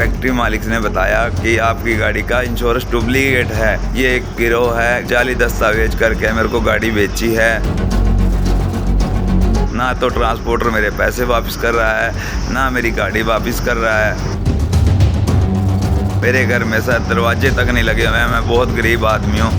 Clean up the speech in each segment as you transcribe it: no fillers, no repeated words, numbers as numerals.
Factory मालिक ने बताया कि आपकी गाड़ी का इंश्योरेंस डुप्लीकेट है। ये एक गिरोह है, जाली दस्तावेज करके मेरे को गाड़ी बेची है। ना तो ट्रांसपोर्टर मेरे पैसे वापस कर रहा है, ना मेरी गाड़ी वापस कर रहा है। मेरे घर में सर दरवाजे तक नहीं लगे हुए हैं। मैं बहुत गरीब आदमी हूँ।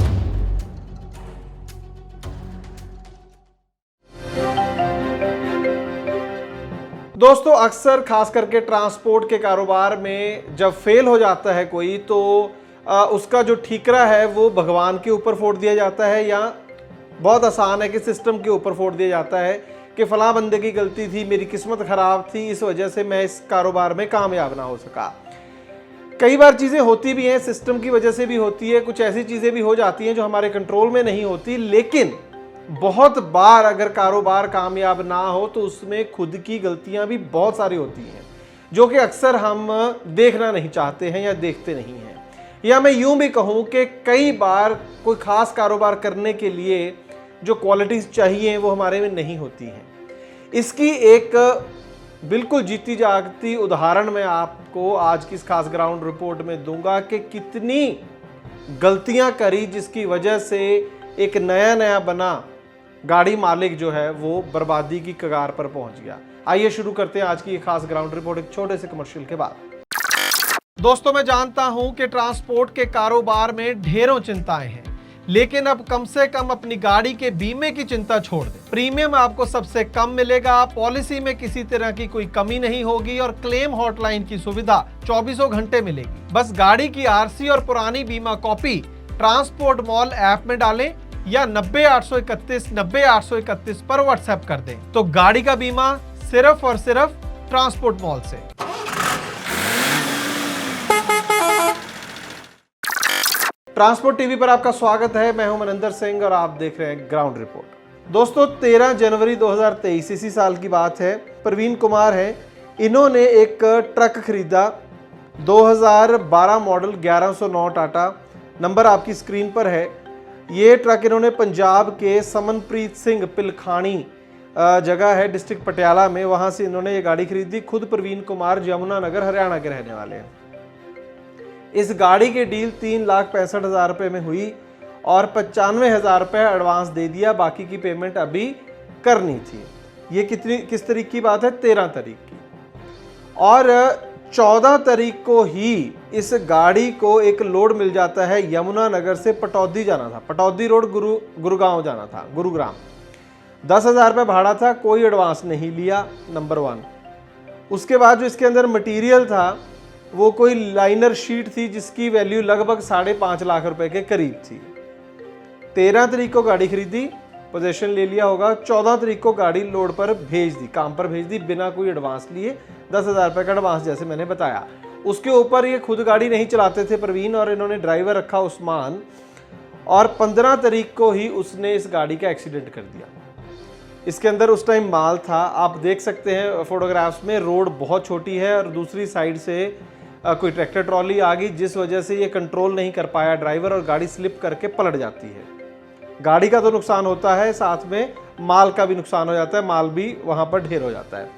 दोस्तों, अक्सर खास करके ट्रांसपोर्ट के कारोबार में जब फेल हो जाता है कोई, तो उसका जो ठीकरा है वो भगवान के ऊपर फोड़ दिया जाता है, या बहुत आसान है कि सिस्टम के ऊपर फोड़ दिया जाता है कि फलां बंदे की गलती थी, मेरी किस्मत खराब थी, इस वजह से मैं इस कारोबार में कामयाब ना हो सका। कई बार चीज़ें होती भी हैं, सिस्टम की वजह से भी होती है, कुछ ऐसी चीज़ें भी हो जाती हैं जो हमारे कंट्रोल में नहीं होती। लेकिन बहुत बार अगर कारोबार कामयाब ना हो तो उसमें खुद की गलतियां भी बहुत सारी होती हैं, जो कि अक्सर हम देखना नहीं चाहते हैं या देखते नहीं हैं। या मैं यूं भी कहूं कि कई बार कोई खास कारोबार करने के लिए जो क्वालिटीज़ चाहिए वो हमारे में नहीं होती हैं। इसकी एक बिल्कुल जीती जागती उदाहरण मैं आपको आज की इस खास ग्राउंड रिपोर्ट में दूंगा कि कितनी गलतियां करी जिसकी वजह से एक नया बना गाड़ी मालिक जो है वो बर्बादी की कगार पर पहुंच गया। आइए शुरू करते हैं आज की ये खास ग्राउंड रिपोर्ट एक छोटे से कमर्शियल के बाद। दोस्तों, मैं जानता हूं कि ट्रांसपोर्ट के कारोबार में ढेरों चिंताएं हैं, लेकिन अब कम से कम अपनी गाड़ी के बीमे की चिंता छोड़ दें। प्रीमियम आपको सबसे कम मिलेगा, पॉलिसी में किसी तरह की कोई कमी नहीं होगी और क्लेम हॉटलाइन की सुविधा 24 घंटे मिलेगी। बस गाड़ी की आरसी और पुरानी बीमा कॉपी ट्रांसपोर्ट मॉल ऐप में डालें या 90-831-90-831 पर व्हाट्सएप कर दें, तो गाड़ी का बीमा सिर्फ और सिर्फ ट्रांसपोर्ट मॉल से। ट्रांसपोर्ट टीवी पर आपका स्वागत है। मैं हूं मनिंदर सिंह और आप देख रहे हैं ग्राउंड रिपोर्ट। दोस्तों, 13 जनवरी 2023 इसी साल की बात है। प्रवीण कुमार है, इन्होंने एक ट्रक खरीदा, 2012 मॉडल 1109 टाटा, नंबर आपकी स्क्रीन पर है। ये ट्रक इन्होंने पंजाब के समनप्रीत सिंह पिलखानी जगह है डिस्ट्रिक्ट पटियाला में, वहाँ से इन्होंने ये गाड़ी खरीदी। खुद प्रवीण कुमार यमुनानगर हरियाणा के रहने वाले हैं। इस गाड़ी की डील 3,65,000 रुपये में हुई और 95,000 रुपये एडवांस दे दिया, बाकी की पेमेंट अभी करनी थी। ये किस तारीख की बात है? 13 तारीख की। और 14 तारीख को ही इस गाड़ी को एक लोड मिल जाता है। यमुनानगर से पटौदी जाना था, पटौदी रोड गुरुगांव जाना था, गुरुग्राम। 10,000 रुपये भाड़ा था, कोई एडवांस नहीं लिया, नंबर 1। उसके बाद जो इसके अंदर मटेरियल था वो कोई लाइनर शीट थी जिसकी वैल्यू लगभग 5.5 लाख रुपए के करीब थी। 13 तारीख को गाड़ी खरीदी, पोजेशन ले लिया होगा। 14 तारीख को गाड़ी लोड पर भेज दी, काम पर भेज दी, बिना कोई एडवांस लिए। 10,000 रुपये का एडवांस जैसे मैंने बताया। उसके ऊपर ये खुद गाड़ी नहीं चलाते थे प्रवीण, और इन्होंने ड्राइवर रखा उस्मान, और 15 तारीख को ही उसने इस गाड़ी का एक्सीडेंट कर दिया। इसके अंदर उस टाइम माल था, आप देख सकते हैं फोटोग्राफ्स में। रोड बहुत छोटी है और दूसरी साइड से कोई ट्रैक्टर ट्रॉली आ गई, जिस वजह से ये कंट्रोल नहीं कर पाया ड्राइवर और गाड़ी स्लिप करके पलट जाती है। गाड़ी का तो नुकसान होता है, साथ में माल का भी नुकसान हो जाता है, माल भी वहाँ पर ढेर हो जाता है।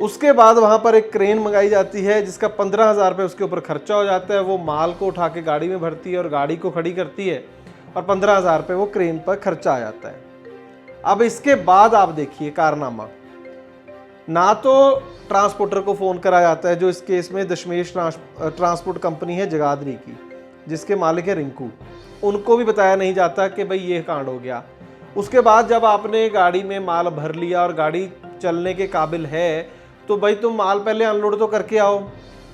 उसके बाद वहाँ पर एक क्रेन मंगाई जाती है जिसका 15,000 रुपये उसके ऊपर खर्चा हो जाता है। वो माल को उठा के गाड़ी में भरती है और गाड़ी को खड़ी करती है, और 15,000 रुपये वो क्रेन पर खर्चा आ जाता है। अब इसके बाद आप देखिए कारनामा। ना तो ट्रांसपोर्टर को फ़ोन करा जाता है, जो इस केस में दशमेश ट्रांसपोर्ट कंपनी है जगाधरी की, जिसके मालिक है रिंकू। उनको भी बताया नहीं जाता कि भाई ये कांड हो गया। उसके बाद जब आपने गाड़ी में माल भर लिया और गाड़ी चलने के काबिल है, तो भाई तुम माल पहले अनलोड तो करके आओ।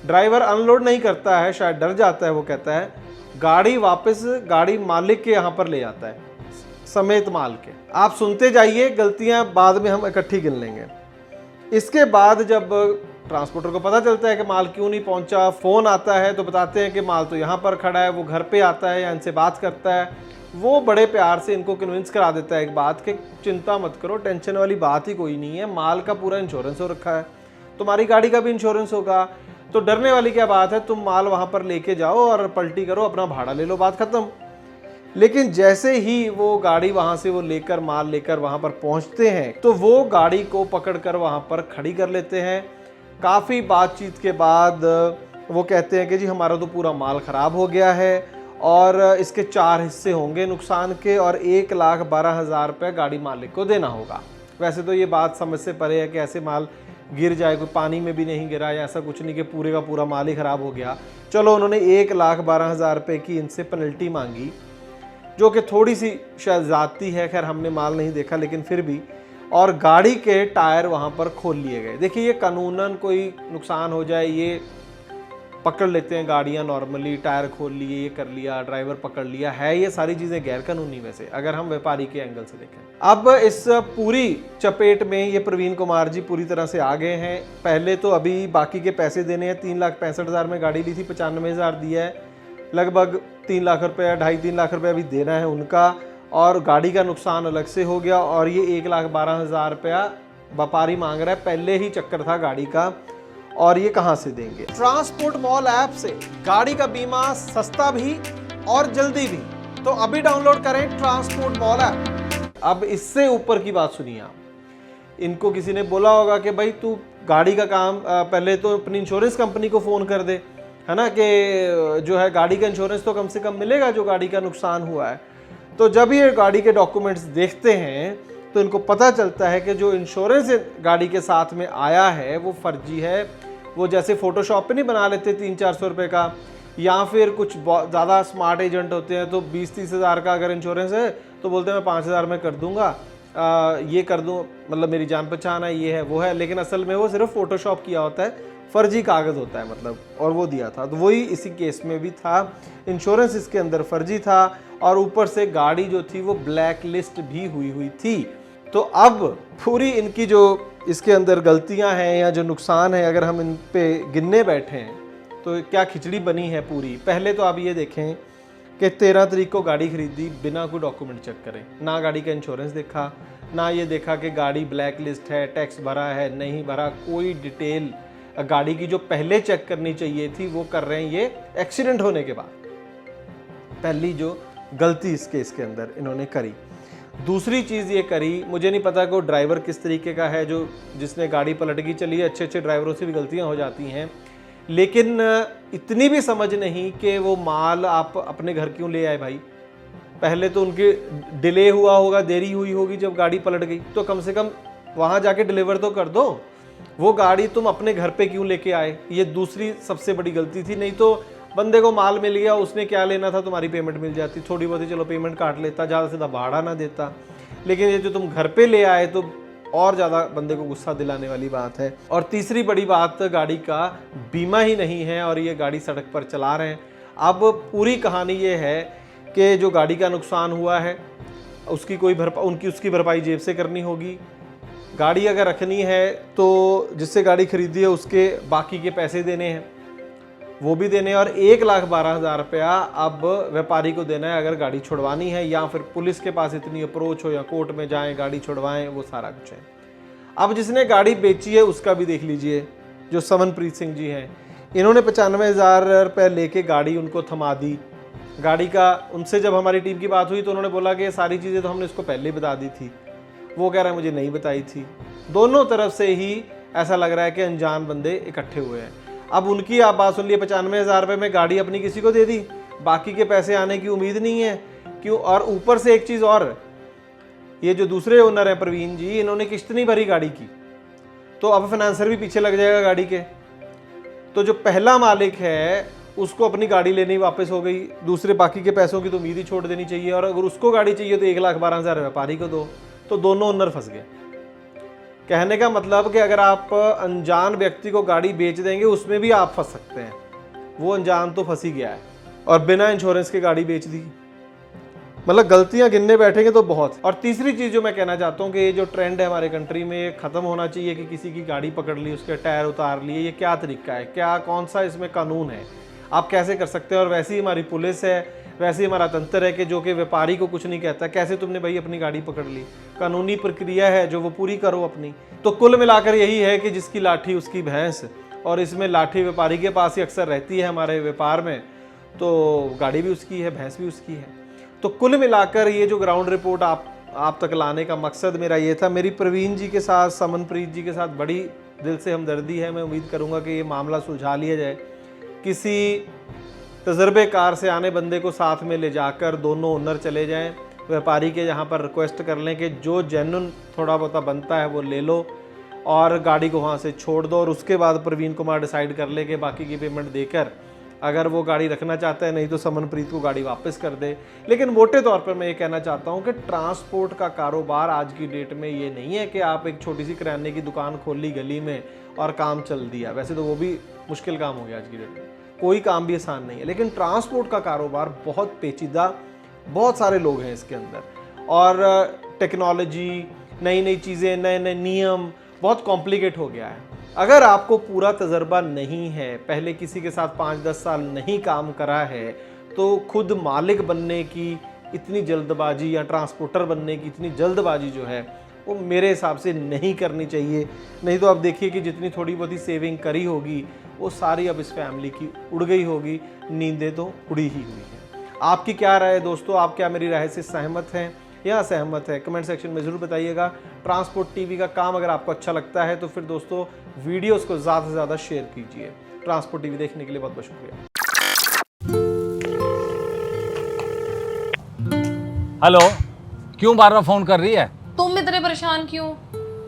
ड्राइवर अनलोड नहीं करता है, शायद डर जाता है। वो कहता है गाड़ी वापस गाड़ी मालिक के यहाँ पर ले जाता है समेत माल के। आप सुनते जाइए, गलतियाँ बाद में हम इकट्ठी गिन लेंगे। इसके बाद जब ट्रांसपोर्टर को पता चलता है कि माल क्यों नहीं पहुंचा, फ़ोन आता है तो बताते हैं कि माल तो यहाँ पर खड़ा है। वो घर पे आता है या इनसे बात करता है, वो बड़े प्यार से इनको कन्विंस करा देता है एक बात कि चिंता मत करो, टेंशन वाली बात ही कोई नहीं है, माल का पूरा इंश्योरेंस हो रखा है, तुम्हारी गाड़ी का भी इंश्योरेंस होगा, तो डरने वाली क्या बात है, तुम माल वहाँ पर लेके जाओ और पलटी करो, अपना भाड़ा ले लो, बात खत्म। लेकिन जैसे ही वो गाड़ी वहाँ से वो लेकर माल लेकर वहाँ पर पहुँचते हैं, तो वो गाड़ी को पकड़कर वहाँ पर खड़ी कर लेते हैं। काफ़ी बातचीत के बाद वो कहते हैं कि जी हमारा तो पूरा माल ख़राब हो गया है और इसके 4 हिस्से होंगे नुकसान के और 1,12,000 रुपये गाड़ी मालिक को देना होगा। वैसे तो ये बात समझ से परे है कि ऐसे माल गिर जाए, कोई पानी में भी नहीं गिरा या ऐसा कुछ नहीं कि पूरे का पूरा माल ही ख़राब हो गया। चलो उन्होंने 1,12,000 रुपये की इनसे पेनल्टी मांगी, जो कि थोड़ी सी शायद ज़्यादती है, खैर हमने माल नहीं देखा लेकिन फिर भी, और गाड़ी के टायर वहाँ पर खोल लिए गए। देखिए ये कानूनन कोई नुकसान हो जाए ये पकड़ लेते हैं गाड़ियाँ नॉर्मली, टायर खोल लिए, ये कर लिया, ड्राइवर पकड़ लिया, है ये सारी चीज़ें गैर कानूनी वैसे अगर हम व्यापारी के एंगल से देखें। अब इस पूरी चपेट में ये प्रवीण कुमार जी पूरी तरह से आ गए हैं। पहले तो अभी बाकी के पैसे देने हैं, 3,65,000 में गाड़ी ली थी, 95,000 दिया है, लगभग 3 लाख रुपये, 2.5-3 लाख रुपये अभी देना है उनका, और गाड़ी का नुकसान अलग से हो गया और ये 1,12,000 रुपया व्यापारी मांग रहा है। पहले ही चक्कर था गाड़ी का और ये कहाँ से देंगे। ट्रांसपोर्ट मॉल ऐप से गाड़ी का बीमा सस्ता भी और जल्दी भी, तो अभी डाउनलोड करें ट्रांसपोर्ट मॉल ऐप। अब इससे ऊपर की बात सुनिए आप, इनको किसी ने बोला होगा कि भाई तू गाड़ी का काम पहले तो अपनी इंश्योरेंस कंपनी को फ़ोन कर दे, है ना, कि जो है गाड़ी का इंश्योरेंस तो कम से कम मिलेगा जो गाड़ी का नुकसान हुआ है। तो जब ये गाड़ी के डॉक्यूमेंट्स देखते हैं तो इनको पता चलता है कि जो इंश्योरेंस गाड़ी के साथ में आया है वो फर्जी है। वो जैसे फ़ोटोशॉप पे नहीं बना लेते 300-400 रुपये का, या फिर कुछ बहुत ज़्यादा स्मार्ट एजेंट होते हैं तो 20-30 हज़ार का अगर इंश्योरेंस है तो बोलते हैं मैं 5,000 में कर दूंगा, ये कर दूँ, मतलब मेरी जान पहचान है, ये है वो है, लेकिन असल में वो सिर्फ फ़ोटोशॉप किया होता है, फर्जी कागज़ होता है मतलब, और वो दिया था। तो वही इसी केस में भी था, इंश्योरेंस इसके अंदर फर्जी था और ऊपर से गाड़ी जो थी वो ब्लैक लिस्ट भी हुई थी। तो अब पूरी इनकी जो इसके अंदर गलतियां हैं या जो नुकसान है, अगर हम इन पे गिनने बैठे हैं तो क्या खिचड़ी बनी है पूरी। पहले तो आप ये देखें कि 13 तारीख को गाड़ी खरीदी बिना कोई डॉक्यूमेंट चेक करें, ना गाड़ी का इंश्योरेंस देखा, ना ये देखा कि गाड़ी ब्लैक लिस्ट है, टैक्स भरा है नहीं भरा, कोई डिटेल गाड़ी की जो पहले चेक करनी चाहिए थी वो कर रहे हैं ये एक्सीडेंट होने के बाद। पहली जो गलती इस केस के अंदर इन्होंने करी। दूसरी चीज़ ये करी, मुझे नहीं पता कि वो ड्राइवर किस तरीके का है जो जिसने गाड़ी पलट गई, चलिए अच्छे ड्राइवरों से भी गलतियां हो जाती हैं, लेकिन इतनी भी समझ नहीं कि वो माल आप अपने घर क्यों ले आए भाई। पहले तो उनके डिले हुआ होगा, देरी हुई होगी जब गाड़ी पलट गई, तो कम से कम वहाँ जाके डिलीवर तो कर दो, वो गाड़ी तुम अपने घर पे क्यों लेके आए। ये दूसरी सबसे बड़ी गलती थी। नहीं तो बंदे को माल मिल गया, उसने क्या लेना था, तुम्हारी पेमेंट मिल जाती, थोड़ी बहुत ही चलो पेमेंट काट लेता, ज़्यादा से ज़्यादा भाड़ा ना देता, लेकिन ये जो तुम घर पे ले आए तो और ज़्यादा बंदे को गुस्सा दिलाने वाली बात है। और तीसरी बड़ी बात, गाड़ी का बीमा ही नहीं है और ये गाड़ी सड़क पर चला रहे हैं। अब पूरी कहानी ये है कि जो गाड़ी का नुकसान हुआ है उसकी कोई उसकी भरपाई जेब से करनी होगी। गाड़ी अगर रखनी है तो जिससे गाड़ी खरीदी है उसके बाकी के पैसे देने हैं, वो भी देने हैं, और 1,12,000 रुपया अब व्यापारी को देना है अगर गाड़ी छुड़वानी है, या फिर पुलिस के पास इतनी अप्रोच हो या कोर्ट में जाएं गाड़ी छुड़वाएं, वो सारा कुछ है। अब जिसने गाड़ी बेची है उसका भी देख लीजिए, जो समनप्रीत सिंह जी हैं, इन्होंने 95,000 रुपये लेके गाड़ी उनको थमा दी। गाड़ी का उनसे जब हमारी टीम की बात हुई तो उन्होंने बोला कि ये सारी चीज़ें तो हमने इसको पहले ही बता दी थी, वो कह रहा है मुझे नहीं बताई थी। दोनों तरफ से ही ऐसा लग रहा है कि अनजान बंदे इकट्ठे हुए हैं। अब उनकी आप बात सुन लिए, 95,000 रुपये में गाड़ी अपनी किसी को दे दी, बाकी के पैसे आने की उम्मीद नहीं है क्यों। और ऊपर से एक चीज़ और, ये जो दूसरे ओनर हैं प्रवीण जी, इन्होंने किस्त नहीं भरी गाड़ी की, तो अब फाइनेंसर भी पीछे लग जाएगा गाड़ी के। तो जो पहला मालिक है उसको अपनी गाड़ी लेनी वापस हो गई, दूसरे बाकी के पैसों की तो उम्मीद ही छोड़ देनी चाहिए, और अगर उसको गाड़ी चाहिए तो 1,12,000 व्यापारी को दो, तो दोनों ओनर फंस गए। कहने का मतलब कि अगर आप अनजान व्यक्ति को गाड़ी बेच देंगे उसमें भी आप फंस सकते हैं। वो अनजान तो फंस ही गया है और बिना इंश्योरेंस के गाड़ी बेच दी। मतलब गलतियां गिनने बैठेंगे तो बहुत। और तीसरी चीज़ जो मैं कहना चाहता हूँ कि ये जो ट्रेंड है हमारे कंट्री में, ये ख़त्म होना चाहिए कि किसी की गाड़ी पकड़ ली, उसके टायर उतार लिए। ये क्या तरीका है, क्या कौन सा इसमें कानून है, आप कैसे कर सकते हैं। और वैसे ही हमारी पुलिस है, वैसे ही हमारा तंत्र है कि जो कि व्यापारी को कुछ नहीं कहता, कैसे तुमने भाई अपनी गाड़ी पकड़ ली। कानूनी प्रक्रिया है जो वो पूरी करो अपनी। तो कुल मिलाकर यही है कि जिसकी लाठी उसकी भैंस, और इसमें लाठी व्यापारी के पास ही अक्सर रहती है हमारे व्यापार में, तो गाड़ी भी उसकी है, भैंस भी उसकी है। तो कुल मिलाकर ये जो ग्राउंड रिपोर्ट आप तक लाने का मकसद मेरा ये था। मेरी प्रवीण जी के साथ, समनप्रीत जी के साथ बड़ी दिल से हमदर्दी है। मैं उम्मीद करूँगा कि ये मामला सुलझा लिया जाए, किसी तजर्बेकार से आने बंदे को साथ में ले जाकर दोनों ओनर चले जाएं, व्यापारी के यहाँ पर रिक्वेस्ट कर लें कि जो जेन्युइन थोड़ा बहुत बनता है वो ले लो और गाड़ी को वहाँ से छोड़ दो, और उसके बाद प्रवीण कुमार डिसाइड कर ले कि बाकी की पेमेंट देकर अगर वो गाड़ी रखना चाहता है, नहीं तो समनप्रीत को गाड़ी वापस कर दे। लेकिन मोटे तौर पर मैं ये कहना चाहता हूँ कि ट्रांसपोर्ट का कारोबार आज की डेट में ये नहीं है कि आप एक छोटी सी किराने की दुकान खोल ली गली में और काम चल दिया। वैसे तो वो भी मुश्किल काम हो गया आज की डेट में, कोई काम भी आसान नहीं है, लेकिन ट्रांसपोर्ट का कारोबार बहुत पेचीदा, बहुत सारे लोग हैं इसके अंदर, और टेक्नोलॉजी, नई नई चीज़ें, नए नए नियम, बहुत कॉम्प्लिकेट हो गया है। अगर आपको पूरा तजर्बा नहीं है, पहले किसी के साथ 5-10 साल नहीं काम करा है, तो खुद मालिक बनने की इतनी जल्दबाजी या ट्रांसपोर्टर बनने की इतनी जल्दबाजी जो है वो मेरे हिसाब से नहीं करनी चाहिए। नहीं तो आप देखिए कि जितनी थोड़ी बहुत ही सेविंग करी होगी वो सारी अब इस फैमिली की उड़ गई होगी, नींदें तो उड़ी ही हुई हैं। आपकी क्या राय है दोस्तों? आप क्या मेरी राय से सहमत हैं या असहमत है? कमेंट सेक्शन में ज़रूर बताइएगा। ट्रांसपोर्ट टीवी का काम अगर आपको अच्छा लगता है तो फिर दोस्तों वीडियोस को ज़्यादा से ज़्यादा शेयर कीजिए। ट्रांसपोर्ट टीवी देखने के लिए बहुत बहुत शुक्रिया। हेलो, क्यों बार बार फोन कर रही है? तुम इतने परेशान क्यों?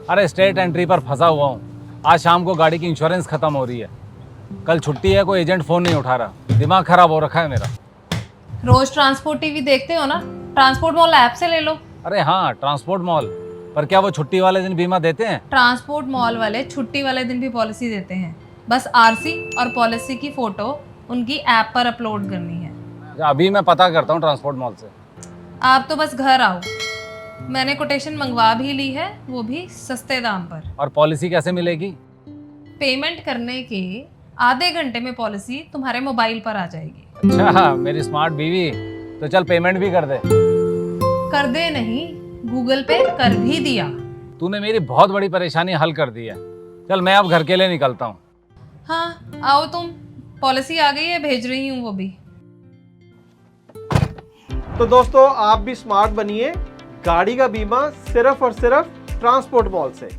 अरे स्टेट एंट्री पर फंसा हुआ हूँ। आज शाम को गाड़ी की इंश्योरेंस खत्म हो रही है। कल छुट्टी है, कोई एजेंट फोन नहीं उठा रहा। दिमाग खराब हो रखा है मेरा। रोज ट्रांसपोर्ट टीवी देखते हो ना, ट्रांसपोर्ट मॉल ऐप से ले लो। अरे हाँ, ट्रांसपोर्ट मॉल, पर क्या वो छुट्टी वाले दिन बीमा देते हैं? ट्रांसपोर्ट मॉल वाले छुट्टी वाले दिन भी पॉलिसी देते हैं। बस आरसी और पॉलिसी की फोटो उनकी ऐप पर अपलोड करनी है। अभी मैं पता करता हूँ ट्रांसपोर्ट मॉल से। आप तो बस घर आओ, मैंने कोटेशन मंगवा भी ली है, वो भी सस्ते दाम पर। और पॉलिसी कैसे मिलेगी? पेमेंट करने के आधे घंटे में पॉलिसी तुम्हारे मोबाइल पर आ जाएगी। अच्छा, मेरी स्मार्ट बीवी, तो चल पेमेंट भी कर दे। कर दे नहीं, गूगल पे कर भी दिया। तूने मेरी बहुत बड़ी परेशानी हल कर दी है। चल मैं अब घर के लिए निकलता हूँ। हाँ आओ तुम, पॉलिसी आ गई है, भेज रही हूँ वो भी। तो दोस्तों आप भी स्मार्ट बनिए, गाड़ी का बीमा सिर्फ और सिर्फ ट्रांसपोर्ट मॉल से।